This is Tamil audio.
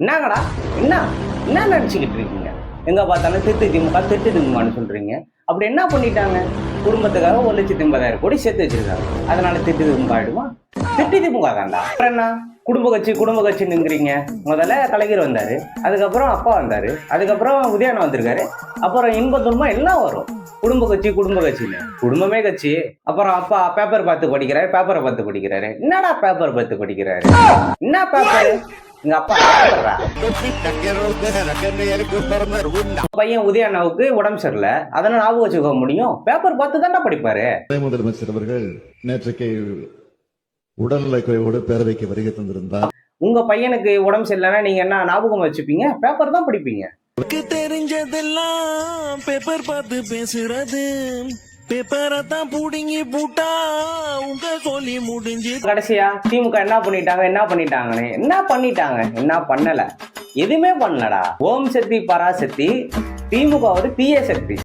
என்னங்கடா என்ன என்ன நினைச்சுக்கிட்டு இருக்கீங்க? எங்க பார்த்தாலும் திட்டு திமுக திட்டு திமுகன்னு சொல்றீங்க. அப்படி என்ன பண்ணிட்டாங்க? குடும்பத்துக்காக 1,80,000 கோடி சேர்த்து வச்சிருக்காங்க. அதனால திட்டு திமுக ஆயிடுமா? திட்டு திமுக தான்டா. அப்புறம் என்ன குடும்ப கட்சி நிங்கிறீங்க. முதல்ல கலைஞர் வந்தாரு, அதுக்கப்புறம் அப்பா வந்தாரு, அதுக்கப்புறம் உதயண்ணா வந்திருக்காரு, அப்புறம் இன்ப துன்பம் எல்லாம் வரும். குடும்ப கட்சின்னு குடும்பமே கட்சி. அப்புறம் அப்பா பேப்பர் பார்த்து படிக்கிறாரு, பேப்பரை பார்த்து படிக்கிறாரு. என்னடா பேப்பர் பார்த்து படிக்கிறாரு? என்ன பேப்பர்? எங்க அப்பா பையன் உதயண்ணாவுக்கு உடம்பு சரியில்லை, அதனால ஞாபகம் வச்சுக்க முடியும். பேப்பர் பார்த்து தான்டா படிப்பாரு. முதலமைச்சர் அவர்கள் நேற்றைக்கு உடல்நல குறைவோடு பேரவைக்கு வருகை தந்திருந்தார். உங்க பையனுக்கு உடம்பு சரியில்லைன்னா நீங்க என்ன ஞாபகம் வச்சுப்பீங்க? பேப்பர் தான் படிப்பீங்க. தெரிஞ்சதெல்லாம் பேப்பர் பார்த்து பேசுறது, பேப்பரை தான் புடுங்கி பூட்டா உங்க சொல்லி முடிஞ்சு. கடைசியா திமுக என்ன பண்ணிட்டாங்கன்னு என்ன பண்ணல, எதுவுமே பண்ணலடா. ஓம் சக்தி பராசக்தி, திமுக தீய சக்தி.